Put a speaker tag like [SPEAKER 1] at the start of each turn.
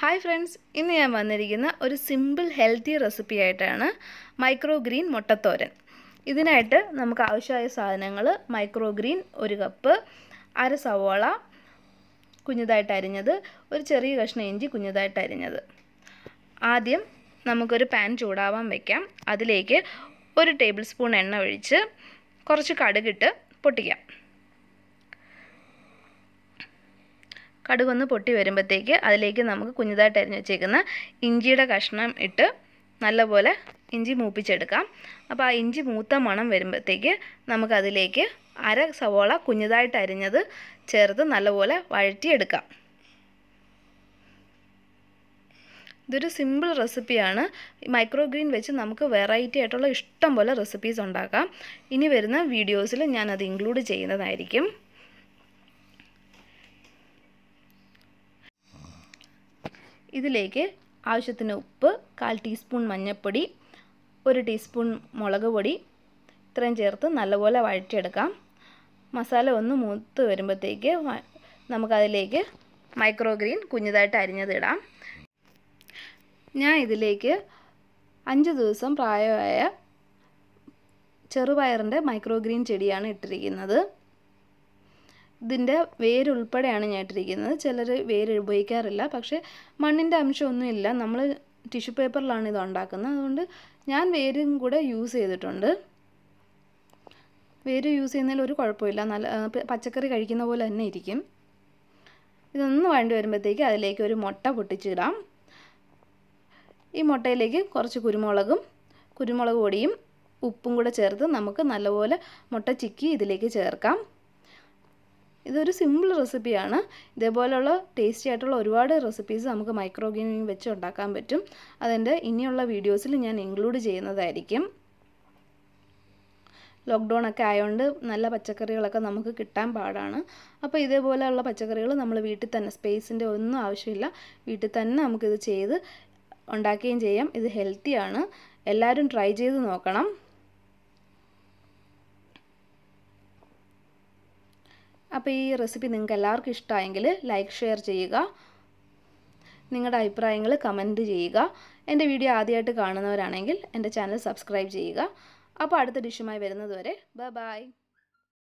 [SPEAKER 1] Hi friends, ഇന്ന് ഞാൻ വന്നിരിക്കുന്ന ഒരു സിമ്പിൾ ഹെൽത്തി റെസിപ്പി ആയിട്ടാണ് മൈക്രോ ഗ്രീൻ മുട്ടത്തോരൻ. ഇതിനായിട്ട് നമുക്ക് ആവശ്യമായ സാധനങ്ങൾ മൈക്രോ ഗ്രീൻ 1 കപ്പ്, അര സവോള കുഞ്ഞതായിട്ട് അരിഞ്ഞത്, ഒരു ചെറിയ കഷ്ണം ഇഞ്ചി കുഞ്ഞതായിട്ട് അരിഞ്ഞത്. ആദ്യം നമുക്കൊരു പാൻ ചൂടാവാൻ വയ്ക്കാം. അതിലേക്ക് 1 ടേബിൾ സ്പൂൺ എണ്ണ ഒഴിച്ച് കുറച്ച് കടുകിട്ട് പൊട്ടിക്കാം. കടുകൊന്ന് പൊട്ടി വരുമ്പോഴത്തേക്ക് അതിലേക്ക് നമുക്ക് കുഞ്ഞതായിട്ട് അരിഞ്ഞ് വെച്ചേക്കുന്ന ഇഞ്ചിയുടെ കഷ്ണം ഇട്ട് നല്ലപോലെ ഇഞ്ചി മൂപ്പിച്ചെടുക്കാം. അപ്പോൾ ആ ഇഞ്ചി മൂത്ത മണം വരുമ്പോഴത്തേക്ക് നമുക്കതിലേക്ക് അര സവോള കുഞ്ഞതായിട്ട് അരിഞ്ഞത് ചേർത്ത് നല്ലപോലെ വഴറ്റിയെടുക്കാം. ഇതൊരു സിമ്പിൾ റെസിപ്പിയാണ്. മൈക്രോ ഗ്രീൻ വെച്ച് നമുക്ക് വെറൈറ്റി ആയിട്ടുള്ള ഇഷ്ടം പോലെ റെസിപ്പീസ് ഉണ്ടാക്കാം. ഇനി വരുന്ന വീഡിയോസിൽ ഞാനത് ഇൻക്ലൂഡ് ചെയ്യുന്നതായിരിക്കും. ഇതിലേക്ക് ആവശ്യത്തിന് ഉപ്പ്, 1/4 ടീസ്പൂൺ മഞ്ഞൾപ്പൊടി, 1 ടീസ്പൂൺ മുളക് പൊടി ഇത്രയും ചേർത്ത് നല്ലപോലെ വഴറ്റിയെടുക്കാം. മസാല ഒന്ന് മൂത്ത് വരുമ്പോഴത്തേക്ക് നമുക്കതിലേക്ക് മൈക്രോ ഗ്രീൻ കുഞ്ഞതായിട്ട് അരിഞ്ഞത് ഇടാം. ഞാൻ ഇതിലേക്ക് 5 ദിവസം പ്രായമായ ചെറുപയറിൻ്റെ മൈക്രോ ഗ്രീൻ ചെടിയാണ് ഇട്ടിരിക്കുന്നത്. ഇതിൻ്റെ വേരുൾപ്പെടെയാണ് ഞാൻ ഇട്ടിരിക്കുന്നത്. ചിലർ വേര് ഉപയോഗിക്കാറില്ല, പക്ഷേ മണ്ണിൻ്റെ അംശമൊന്നുമില്ല. നമ്മൾ ടിഷ്യൂ പേപ്പറിലാണ് ഇത് ഉണ്ടാക്കുന്നത്. അതുകൊണ്ട് ഞാൻ വേരും കൂടെ യൂസ് ചെയ്തിട്ടുണ്ട്. വേര് യൂസ് ചെയ്യുന്നതിൽ ഒരു കുഴപ്പമില്ല, നല്ല പച്ചക്കറി കഴിക്കുന്ന പോലെ തന്നെ ഇരിക്കും. ഇതൊന്ന് വഴണ്ടി വരുമ്പോഴത്തേക്ക് അതിലേക്ക് ഒരു മുട്ട പൊട്ടിച്ചിടാം. ഈ മുട്ടയിലേക്ക് കുറച്ച് കുരുമുളക് പൊടിയും ഉപ്പും കൂടെ ചേർത്ത് നമുക്ക് നല്ലപോലെ മുട്ട ചിക്കി ഇതിലേക്ക് ചേർക്കാം. ഇതൊരു സിമ്പിൾ റെസിപ്പിയാണ്. ഇതേപോലെയുള്ള ടേസ്റ്റി ആയിട്ടുള്ള ഒരുപാട് റെസിപ്പീസ് നമുക്ക് മൈക്രോ ഗ്രീൻ വെച്ച് ഉണ്ടാക്കാൻ പറ്റും. അതിൻ്റെ ഇനിയുള്ള വീഡിയോസിൽ ഞാൻ ഇൻക്ലൂഡ് ചെയ്യുന്നതായിരിക്കും. ലോക്ക്ഡൗൺ ഒക്കെ ആയതുകൊണ്ട് നല്ല പച്ചക്കറികളൊക്കെ നമുക്ക് കിട്ടാൻ പാടാണ്. അപ്പോൾ ഇതേപോലെയുള്ള പച്ചക്കറികൾ നമ്മൾ വീട്ടിൽ തന്നെ, സ്പേസിൻ്റെ ഒന്നും ആവശ്യമില്ല, വീട്ടിൽ തന്നെ നമുക്കിത് ചെയ്ത് ഉണ്ടാക്കുകയും ചെയ്യാം. ഇത് ഹെൽത്തിയാണ്. എല്ലാവരും ട്രൈ ചെയ്ത് നോക്കണം. അപ്പോൾ ഈ റെസിപ്പി നിങ്ങൾക്ക് എല്ലാവർക്കും ഇഷ്ടമായെങ്കിൽ ലൈക്ക്, ഷെയർ ചെയ്യുക. നിങ്ങളുടെ അഭിപ്രായങ്ങൾ കമൻറ്റ് ചെയ്യുക. എൻ്റെ വീഡിയോ ആദ്യമായിട്ട് കാണുന്നവരാണെങ്കിൽ എൻ്റെ ചാനൽ സബ്സ്ക്രൈബ് ചെയ്യുക. അപ്പോൾ അടുത്ത ഡിഷുമായി വരുന്നതുവരെ ബൈ.